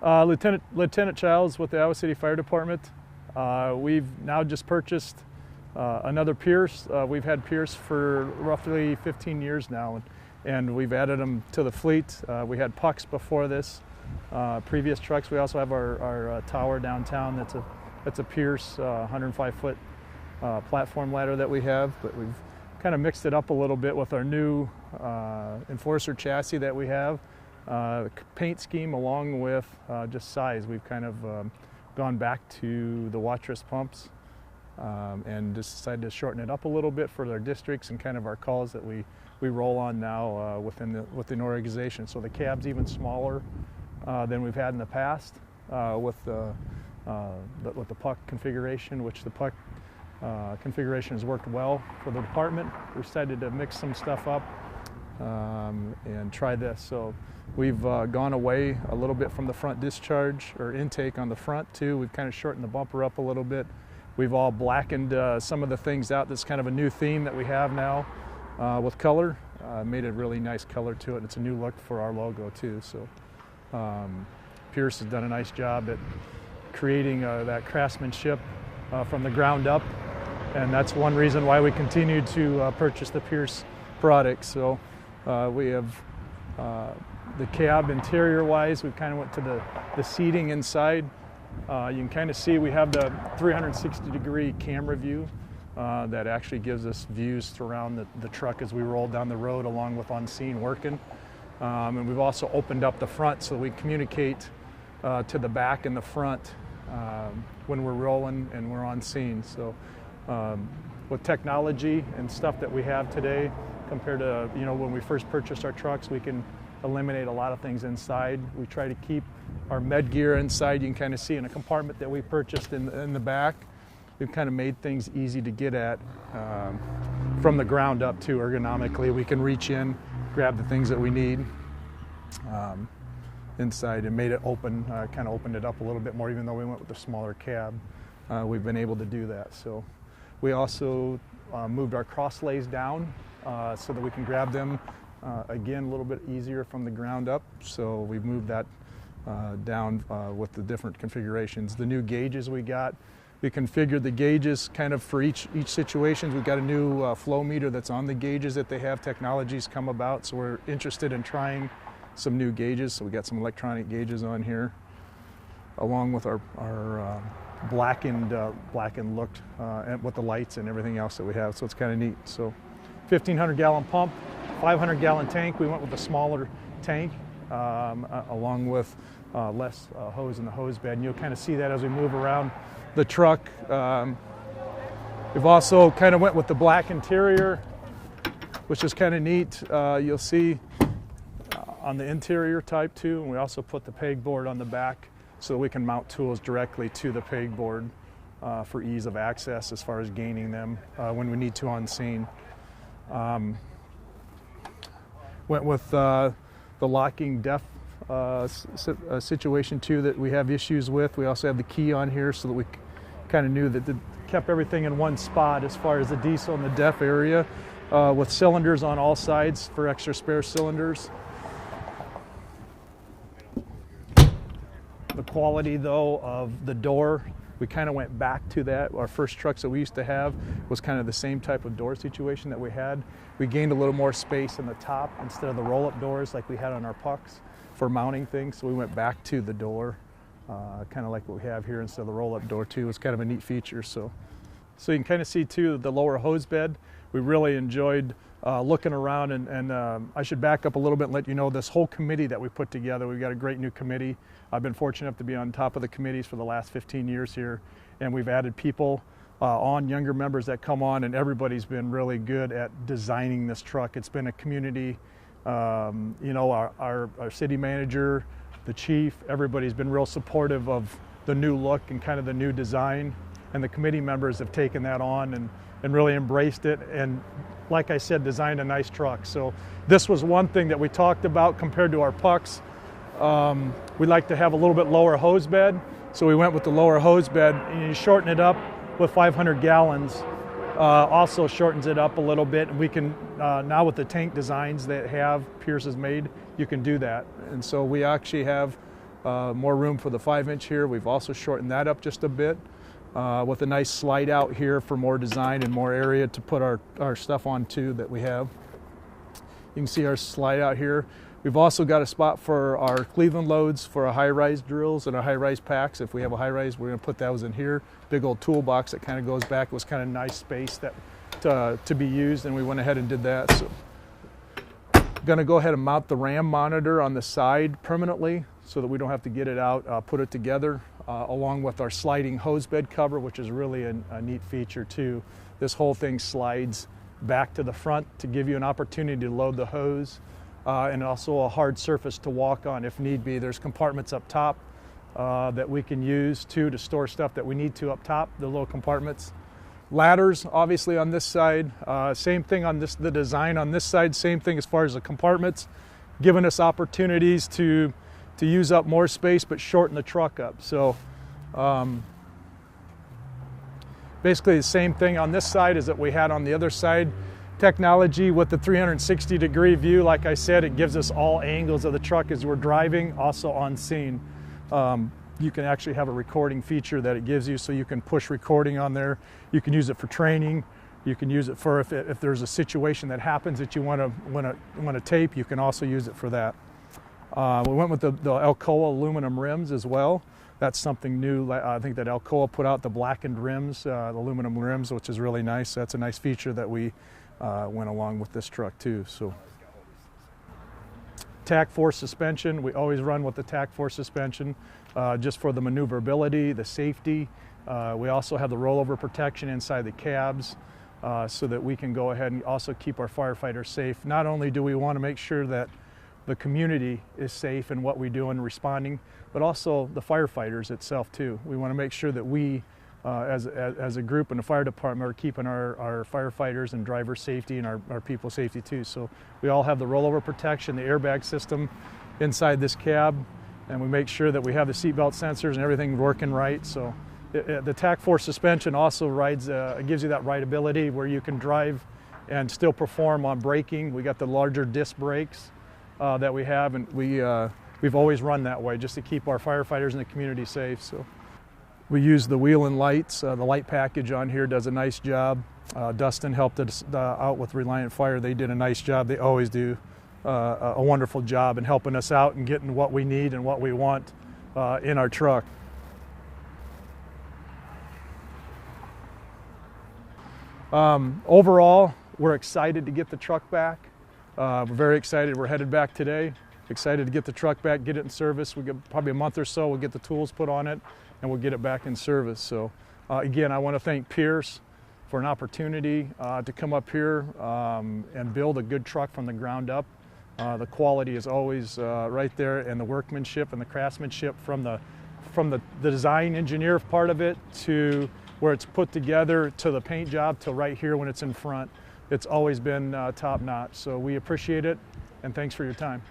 Lieutenant Childs with the Iowa City Fire Department. We've now just purchased another Pierce. We've had Pierce for roughly 15 years now, and we've added them to the fleet. We had Pucks before this, previous trucks. We also have our tower downtown. That's a Pierce 105-foot platform ladder that we have, but we've kind of mixed it up a little bit with our new Enforcer chassis that we have. Paint scheme along with just size. We've kind of gone back to the watchless pumps and just decided to shorten it up a little bit for our districts and kind of our calls that we roll on now within the organization. So the cab's even smaller than we've had in the past with the puck configuration, which the puck configuration has worked well for the department. We decided to mix some stuff up and try this. So we've gone away a little bit from the front discharge or intake on the front too. We've kind of shortened the bumper up a little bit. We've all blackened some of the things out. That's kind of a new theme that we have now with color. Made a really nice color to it. It's a new look for our logo too. So Pierce has done a nice job at creating that craftsmanship from the ground up. And that's one reason why we continue to purchase the Pierce products. So we have the cab interior-wise, we kind of went to the seating inside. You can kind of see we have the 360-degree camera view that actually gives us views around the truck as we roll down the road along with on-scene working. And we've also opened up the front so we communicate to the back and the front when we're rolling and we're on scene. So with technology and stuff that we have today compared to when we first purchased our trucks, we can eliminate a lot of things inside. We try to keep our med gear inside. You can kind of see in a compartment that we purchased in the back. We've kind of made things easy to get at from the ground up too, ergonomically. We can reach in, grab the things that we need inside, and made it open, kind of opened it up a little bit more, even though we went with the smaller cab. We've been able to do that. So we also moved our cross lays down so that we can grab them again a little bit easier from the ground up. So we've moved that down with the different configurations. The new gauges we got, we configured the gauges kind of for each situation. We've got a new flow meter that's on the gauges that they have. Technologies come about, so we're interested in trying some new gauges. So we got some electronic gauges on here, along with our blackened looked with the lights and everything else that we have. So it's kind of neat. So 1,500-gallon pump, 500-gallon tank. We went with a smaller tank along with less hose in the hose bed. And you'll kind of see that as we move around the truck. We've also kind of went with the black interior, which is kind of neat. You'll see on the interior type too. And we also put the pegboard on the back so that we can mount tools directly to the pegboard for ease of access as far as gaining them when we need to on scene. Went with the locking deaf situation too that we have issues with. We also have the key on here so that we kind of knew that kept everything in one spot as far as the diesel and the deaf area with cylinders on all sides for extra spare cylinders. The quality though of the door, we kind of went back to that. Our first trucks that we used to have was kind of the same type of door situation that we had. We gained a little more space in the top instead of the roll-up doors like we had on our pucks for mounting things. So we went back to the door, kind of like what we have here instead of the roll-up door too. It's kind of a neat feature. So you can kind of see too the lower hose bed. We really enjoyed looking around, and I should back up a little bit and let you know this whole committee that we put together. We've got a great new committee. I've been fortunate enough to be on top of the committees for the last 15 years here, and we've added people younger members that come on, and everybody's been really good at designing this truck. It's been a community, our city manager, the chief, everybody's been real supportive of the new look and kind of the new design, and the committee members have taken that on and really embraced it, and like I said, designed a nice truck. So this was one thing that we talked about compared to our pucks. We'd like to have a little bit lower hose bed, so we went with the lower hose bed, and you shorten it up with 500 gallons. Also shortens it up a little bit. We can, now with the tank designs that Pierce has made, you can do that. And so we actually have more room for the 5-inch here. We've also shortened that up just a bit with a nice slide out here for more design and more area to put our stuff on too that we have. You can see our slide out here. We've also got a spot for our Cleveland loads for our high-rise drills and our high-rise packs. If we have a high-rise, we're going to put those in here. Big old toolbox that kind of goes back. It was kind of nice space that to be used, and we went ahead and did that. So going to go ahead and mount the RAM monitor on the side permanently so that we don't have to get it out, put it together, along with our sliding hose bed cover, which is really a neat feature too. This whole thing slides back to the front to give you an opportunity to load the hose, and also a hard surface to walk on if need be. There's compartments up top that we can use too to store stuff that we need to up top, the little compartments. Ladders, obviously, on this side. Same thing on this, the design on this side, same thing as far as the compartments, giving us opportunities to use up more space but shorten the truck up. So basically the same thing on this side as that we had on the other side. Technology with the 360-degree view, like I said, it gives us all angles of the truck as we're driving, also on scene. You can actually have a recording feature that it gives you, so you can push recording on there. You can use it for training. You can use it for if there's a situation that happens that you want to tape, you can also use it for that. We went with the Alcoa aluminum rims as well. That's something new. I think that Alcoa put out the blackened rims, the aluminum rims, which is really nice. That's a nice feature that we went along with this truck too. So Tac-4 suspension, we always run with the Tac-4 suspension just for the maneuverability, the safety. We also have the rollover protection inside the cabs so that we can go ahead and also keep our firefighters safe. Not only do we want to make sure that the community is safe in what we do in responding, but also the firefighters itself too. We want to make sure that we as a group in the fire department are keeping our firefighters and driver safety and our people's safety too. So we all have the rollover protection, the airbag system inside this cab, and we make sure that we have the seatbelt sensors and everything working right. So the Tac-4 suspension also gives you that rideability where you can drive and still perform on braking. We got the larger disc brakes that we have, and we've always run that way just to keep our firefighters and the community safe. So we use the wheel and lights. The light package on here does a nice job. Dustin helped us out with Reliant Fire. They did a nice job. They always do a wonderful job in helping us out and getting what we need and what we want in our truck. Overall, we're excited to get the truck back. We're very excited. We're headed back today. Excited to get the truck back, get it in service. We get probably a month or so, we'll get the tools put on it, and we'll get it back in service. So again, I want to thank Pierce for an opportunity to come up here and build a good truck from the ground up. The quality is always right there, and the workmanship and the craftsmanship from the design engineer part of it to where it's put together to the paint job to right here when it's in front. It's always been top notch. So we appreciate it, and thanks for your time.